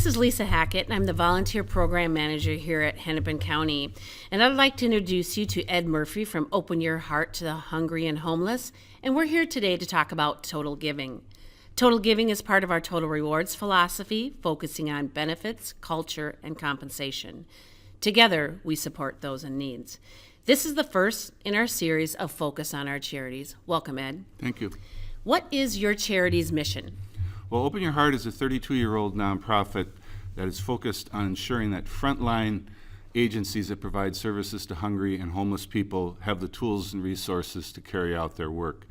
This is Lisa Hackett, and I'm the Volunteer Program Manager here at Hennepin County. And I'd like to introduce you to Ed Murphy from Open Your Heart to the Hungry and Homeless. And we're here today to talk about total giving. Total giving is part of our total rewards philosophy, focusing on benefits, culture, and compensation. Together, we support those in needs. This is the first in our series of Focus on Our Charities. Welcome, Ed. Thank you. What is your charity's mission? Well, Open Your Heart is a 32-year-old nonprofit that is focused on ensuring that frontline agencies that provide services to hungry and homeless people have the tools and resources to carry out their work.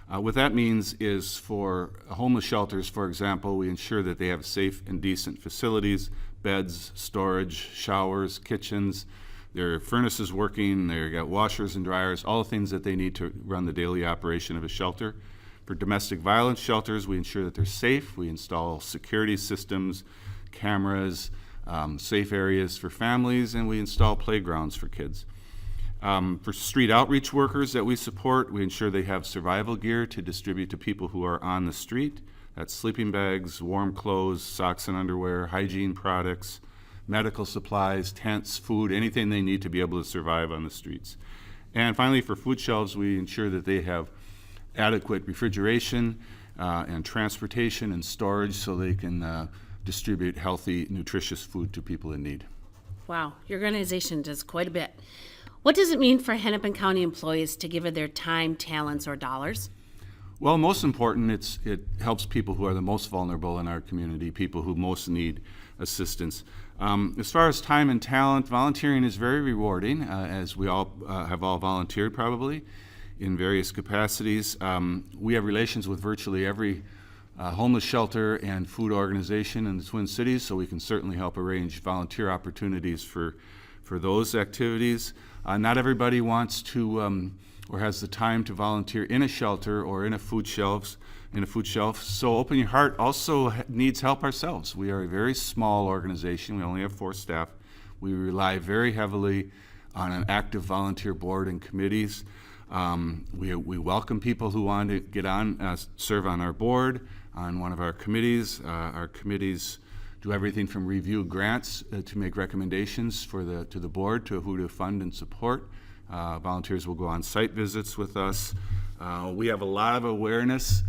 What that means is for homeless shelters, for example, we ensure that they have safe and decent facilities, beds, storage, showers, kitchens, their furnaces working, they've got washers and dryers, all the things that they need to run the daily operation of a shelter. For domestic violence shelters, we ensure that they're safe. We install security systems, cameras, safe areas for families, and we install playgrounds for kids. For street outreach workers that we support, we ensure they have survival gear to distribute to people who are on the street. That's sleeping bags, warm clothes, socks and underwear, hygiene products, medical supplies, tents, food, anything they need to be able to survive on the streets. And finally, for food shelves, we ensure that they have adequate refrigeration and transportation and storage so they can distribute healthy, nutritious food to people in need. Wow, your organization does quite a bit. What does it mean for Hennepin County employees to give of their time, talents, or dollars? Well, most important, it helps people who are the most vulnerable in our community, people who most need assistance. As far as time and talent, volunteering is very rewarding, as we all have all volunteered probably in various capacities. We have relations with virtually every homeless shelter and food organization in the Twin Cities, so we can certainly help arrange volunteer opportunities for those activities. Not everybody wants to or has the time to volunteer in a shelter or in a food shelf. So Open Your Heart also needs help ourselves. We are a very small organization. We only have 4 staff. We rely very heavily on an active volunteer board and committees. We welcome people who want to get on, serve on our board, on one of our committees. Our committees do everything from review grants to make recommendations to the board to who to fund and support. Volunteers will go on site visits with us. We have a lot of awareness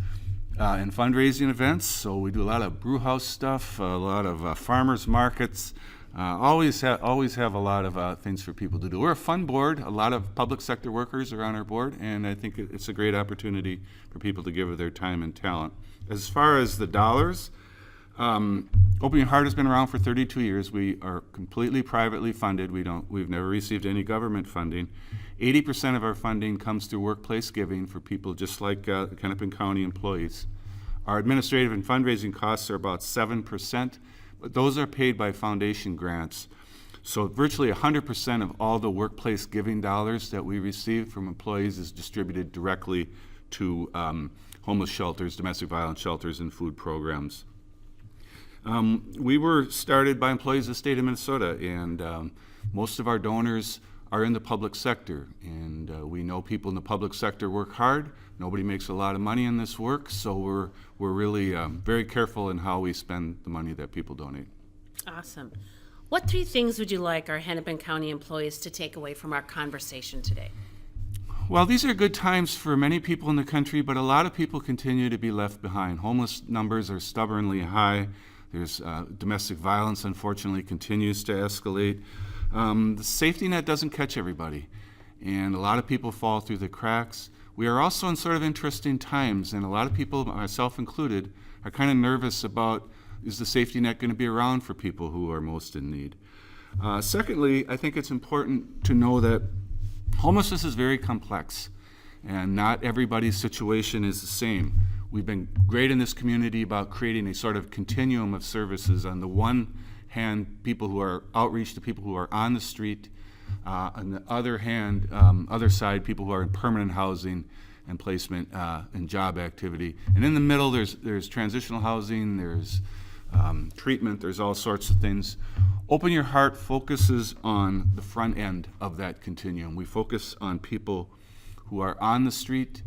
and fundraising events, so we do a lot of brew house stuff, a lot of farmers markets. Always have a lot of things for people to do. We're a fun board. A lot of public sector workers are on our board, and I think it's a great opportunity for people to give of their time and talent. As far as the dollars, Open Your Heart has been around for 32 years. We are completely privately funded. We've never received any government funding. 80% of our funding comes through workplace giving for people just like Hennepin County employees. Our administrative and fundraising costs are about 7%, but those are paid by foundation grants. So virtually 100% of all the workplace giving dollars that we receive from employees is distributed directly to homeless shelters, domestic violence shelters, and food programs. We were started by employees of the state of Minnesota, and most of our donors are in the public sector. And we know people in the public sector work hard. Nobody makes a lot of money in this work, so we're really very careful in how we spend the money that people donate. Awesome. What 3 things would you like our Hennepin County employees to take away from our conversation today? Well, these are good times for many people in the country, but a lot of people continue to be left behind. Homeless numbers are stubbornly high. There's domestic violence, unfortunately, continues to escalate. The safety net doesn't catch everybody, and a lot of people fall through the cracks. We are also in sort of interesting times, and a lot of people, myself included, are kind of nervous about, is the safety net going to be around for people who are most in need? Secondly, I think it's important to know that homelessness is very complex, and not everybody's situation is the same. We've been great in this community about creating a sort of continuum of services. On the one hand, people who are outreach to people who are on the street. On the other hand, other side, people who are in permanent housing and placement and job activity. And in the middle, there's transitional housing, there's treatment, there's all sorts of things. Open Your Heart focuses on the front end of that continuum. We focus on people who are on the street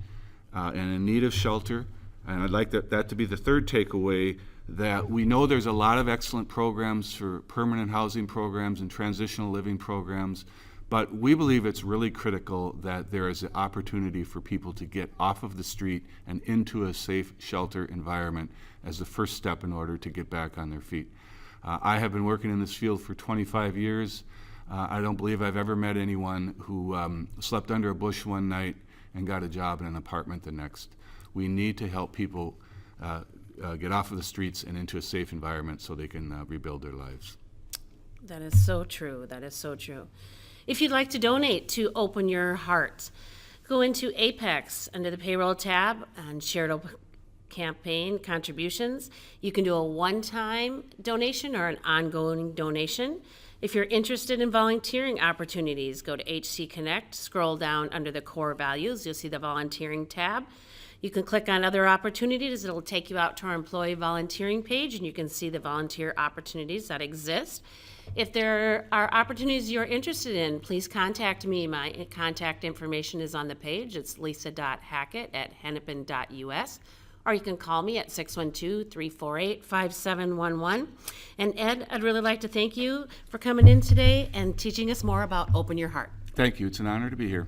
and in need of shelter. And I'd like that to be the third takeaway, that we know there's a lot of excellent programs for permanent housing programs and transitional living programs, but we believe it's really critical that there is an opportunity for people to get off of the street and into a safe shelter environment as the first step in order to get back on their feet. I have been working in this field for 25 years. I don't believe I've ever met anyone who slept under a bush one night and got a job in an apartment the next. We need to help people get off of the streets and into a safe environment so they can rebuild their lives. That is so true. That is so true. If you'd like to donate to Open Your Heart, go into Apex under the payroll tab on charitable campaign contributions. You can do a one-time donation or an ongoing donation. If you're interested in volunteering opportunities, go to HC Connect, scroll down under the core values, you'll see the volunteering tab. You can click on other opportunities. It'll take you out to our employee volunteering page, and you can see the volunteer opportunities that exist. If there are opportunities you're interested in, please contact me. My contact information is on the page. It's lisa.hackett@hennepin.us, or you can call me at 612-348-5711. And Ed, I'd really like to thank you for coming in today and teaching us more about Open Your Heart. Thank you. It's an honor to be here.